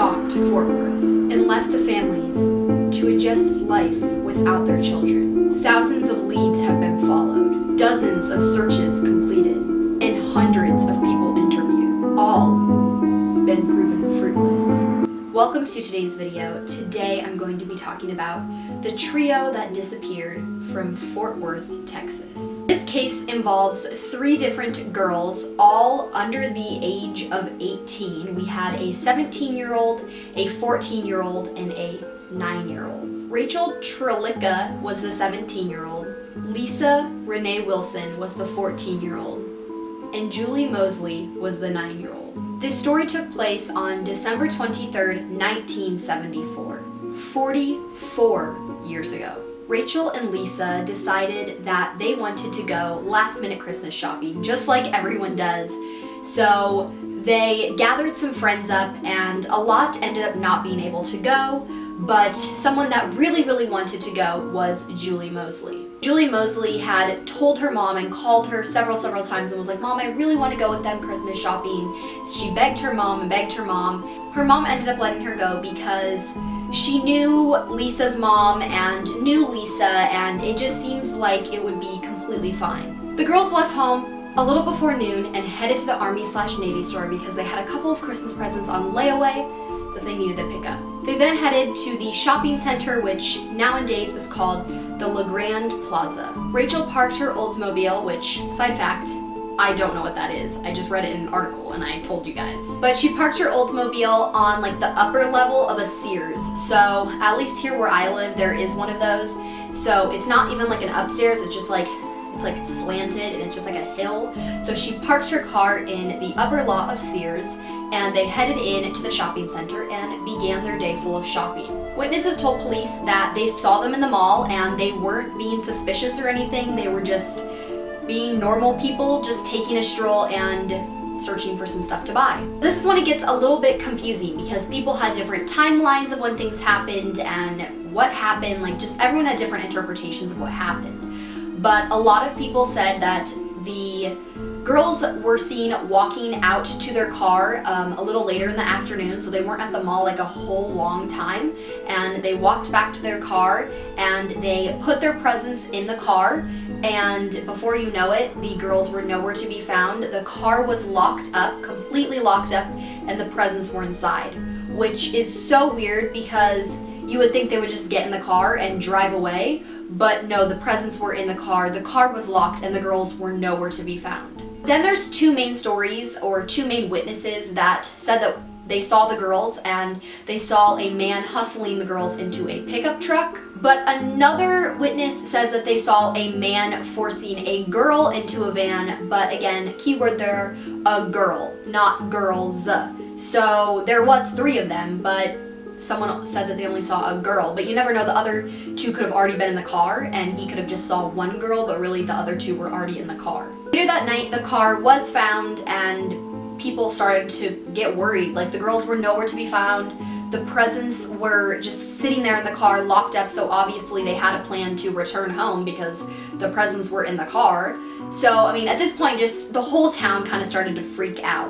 stalked Fortworth and left the families to adjust life without their children. Thousands of leads have been followed, dozens of searches completed, and hundreds of people interviewed, all been proven fruitless. Welcome to today's video. Today I'm going to be talking about the trio that disappeared from Fort Worth, Texas. This case involves 3 different girls, all under the age of 18. We had a 17-year-old, a 14-year-old, and a 9-year-old. Rachel Trelica was the 17-year-old, Lisa Renee Wilson was the 14-year-old, and Julie Mosley was the 9-year-old. This story took place on December 23rd, 1974, 44 years ago. Rachel and Lisa decided that they wanted to go last-minute Christmas shopping, just like everyone does. So they gathered some friends up, and a lot ended up not being able to go, but someone that really wanted to go was Julie Mosley. Julie Mosley had told her mom and called her several times and was like, "Mom, I really want to go with them Christmas shopping." She begged her mom and begged her mom. Her mom ended up letting her go because she knew Lisa's mom and knew Lisa, and it just seemed like it would be completely fine. The girls left home a little before noon and headed to the Army/Navy store because they had a couple of Christmas presents on layaway that they needed to pick up. They then headed to the shopping center, which nowadays is called the La Grande Plaza. Rachel parked her Oldsmobile, which, side fact, I don't know what that is. I just read it in an article and I told you guys. But she parked her Oldsmobile on like the upper level of a Sears. So at least here where I live, there is one of those. So it's not even like an upstairs, it's just like, it's like slanted and it's just like a hill. So she parked her car in the upper lot of Sears, and they headed in to the shopping center and began their day full of shopping. Witnesses told police that they saw them in the mall and they weren't being suspicious or anything. They were just being normal people, just taking a stroll and searching for some stuff to buy. This is when it gets a little bit confusing because people had different timelines of when things happened and what happened. Like, just everyone had different interpretations of what happened. But a lot of people said that the girls were seen walking out to their car a little later in the afternoon, so they weren't at the mall like a whole long time, and they walked back to their car and they put their presents in the car, and before you know it, the girls were nowhere to be found. The car was locked up, completely locked up, and the presents were inside, which is so weird because you would think they would just get in the car and drive away, but no, the presents were in the car was locked, and the girls were nowhere to be found. Then there's 2 main stories, or 2 main witnesses that said that they saw the girls and they saw a man hustling the girls into a pickup truck. But another witness says that they saw a man forcing a girl into a van, but again, keyword there, a girl, not girls. So there was 3 of them, but someone said that they only saw a girl, but you never know, the other 2 could have already been in the car and he could have just saw 1 girl, but really the other 2 were already in the car. Later that night, the car was found and people started to get worried. Like, the girls were nowhere to be found. The presents were just sitting there in the car locked up, so obviously they had a plan to return home because the presents were in the car. So, I mean, at this point, just the whole town kind of started to freak out.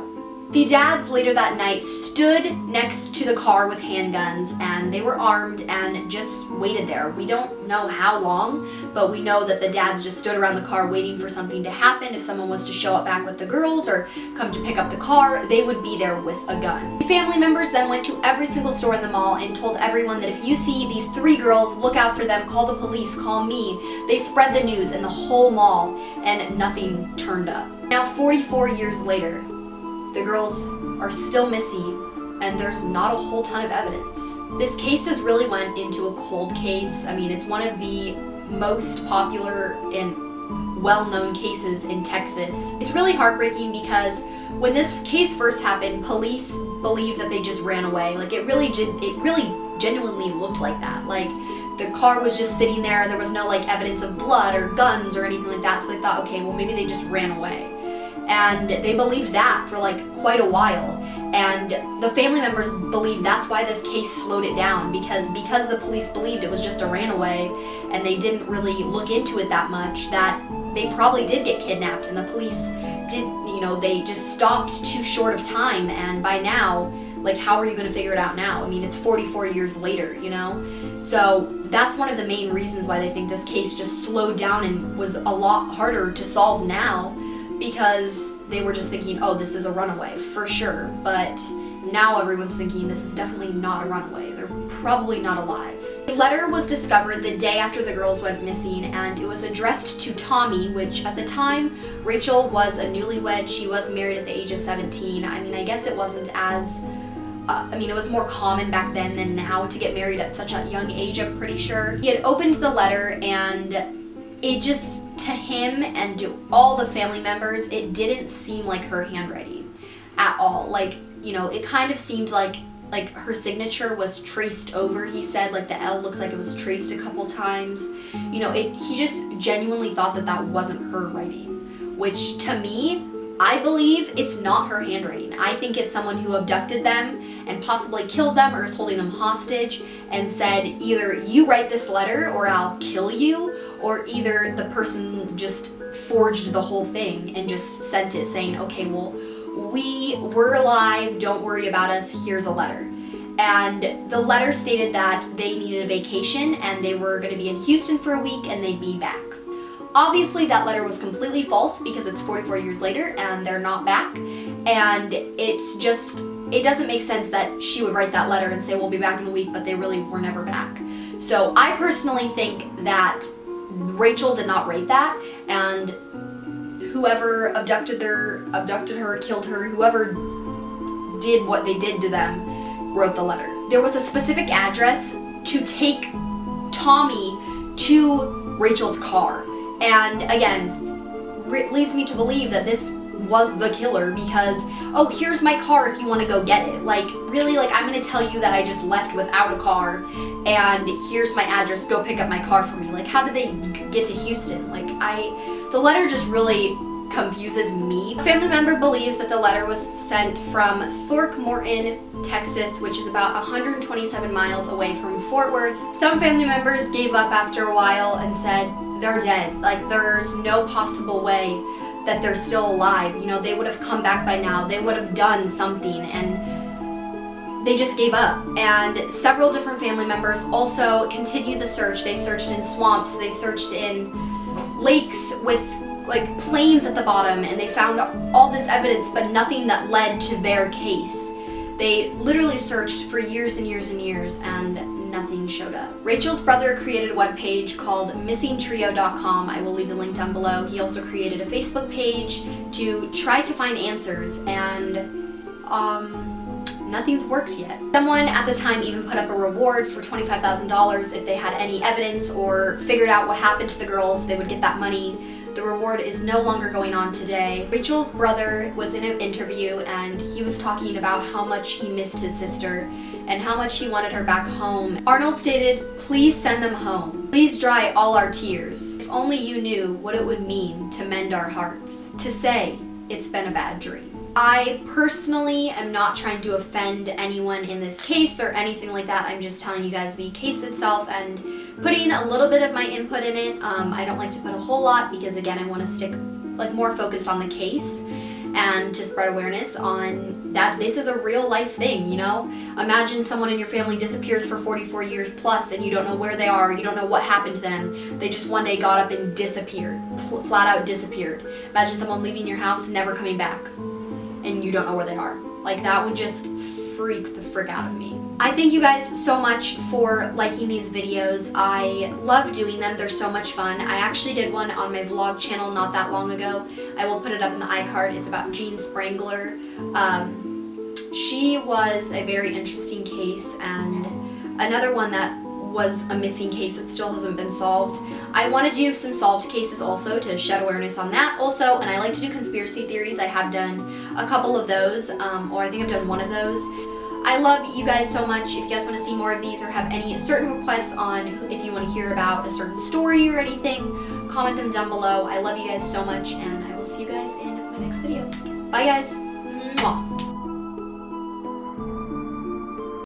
The dads later that night stood next to the car with handguns, and they were armed and just waited there. We don't know how long, but we know that the dads just stood around the car waiting for something to happen. If someone was to show up back with the girls or come to pick up the car, they would be there with a gun. The family members then went to every single store in the mall and told everyone that if you see these 3 girls, look out for them, call the police, call me. They spread the news in the whole mall, and nothing turned up. Now, 44 years later, the girls are still missing, and there's not a whole ton of evidence. This case has really went into a cold case. I mean, it's one of the most popular and well-known cases in Texas. It's really heartbreaking because when this case first happened, police believed that they just ran away. Like, it really genuinely looked like that. Like, the car was just sitting there, there was no like evidence of blood or guns or anything like that, so they thought, okay, well, maybe they just ran away. And they believed that for like quite a while, and the family members believed that's why this case slowed it down, because the police believed it was just a runaway and they didn't really look into it that much, that they probably did get kidnapped, and the police did, they just stopped too short of time, and by now Like, how are you going to figure it out now? I mean, it's 44 years later, you know? So that's one of the main reasons why they think this case just slowed down and was a lot harder to solve now, because they were just thinking, oh, this is a runaway, for sure. But now everyone's thinking this is definitely not a runaway. They're probably not alive. The letter was discovered the day after the girls went missing, and it was addressed to Tommy, which at the time, Rachel was a newlywed. She was married at the age of 17. I mean, I guess it wasn't as, it was more common back then than now to get married at such a young age, I'm pretty sure. He had opened the letter, and it just, to him and to all the family members, it didn't seem like her handwriting at all. Like, you know, it kind of seemed like her signature was traced over. He said, like, the L looks like it was traced a couple times. You know, he just genuinely thought that that wasn't her writing, which to me, I believe it's not her handwriting. I think it's someone who abducted them and possibly killed them or is holding them hostage and said, either you write this letter or I'll kill you, or either the person just forged the whole thing and just sent it saying, okay, well, we're alive, don't worry about us, here's a letter. And the letter stated that they needed a vacation and they were going to be in Houston for a week and they'd be back. Obviously that letter was completely false because it's 44 years later and they're not back, and it's just, it doesn't make sense that she would write that letter and say we'll be back in a week, but they really were never back. So I personally think that Rachel did not write that, and whoever abducted her, killed her, whoever did what they did to them, wrote the letter. There was a specific address to take Tommy to Rachel's car. And again, it leads me to believe that this was the killer because, oh, here's my car if you want to go get it. Like, really, like, I'm going to tell you that I just left without a car and here's my address, go pick up my car for me. Like, how did they get to Houston? Like, the letter just really confuses me. A family member believes that the letter was sent from Throckmorton, Texas, which is about 127 miles away from Fort Worth. Some family members gave up after a while and said they're dead. Like, there's no possible way that they're still alive. You know, they would have come back by now. They would have done something, and they just gave up. And several different family members also continued the search. They searched in swamps, they searched in lakes with like plains at the bottom, and they found all this evidence, but nothing that led to their case. They literally searched for years and years and years, and nothing showed up. Rachel's brother created a webpage called missingtrio.com. I will leave the link down below. He also created a Facebook page to try to find answers, and nothing's worked yet. Someone at the time even put up a reward for $25,000 if they had any evidence or figured out what happened to the girls, they would get that money. The reward is no longer going on today. Rachel's brother was in an interview and he was talking about how much he missed his sister and how much he wanted her back home. Arnold stated, "Please send them home. Please dry all our tears. If only you knew what it would mean to mend our hearts. To say it's been a bad dream." I personally am not trying to offend anyone in this case or anything like that. I'm just telling you guys the case itself and putting a little bit of my input in it. I don't like to put a whole lot because, again, I want to stick like more focused on the case and to spread awareness on that this is a real life thing, you know? Imagine someone in your family disappears for 44 years plus and you don't know where they are, you don't know what happened to them. They just one day got up and disappeared, flat out disappeared. Imagine someone leaving your house, never coming back, and you don't know where they are. Like, that would just freak the frick out of me. I thank you guys so much for liking these videos. I love doing them. They're so much fun. I actually did one on my vlog channel not that long ago. I will put it up in the iCard. It's about Jean Sprangler. She was a very interesting case, and another one that was a missing case that still hasn't been solved. I want to do some solved cases also to shed awareness on that also, and I like to do conspiracy theories. I have done a couple of those, or I think I've done one of those. I love you guys so much. If you guys want to see more of these or have any certain requests on if you want to hear about a certain story or anything, comment them down below. I love you guys so much, and I will see you guys in my next video. Bye guys. Mwah.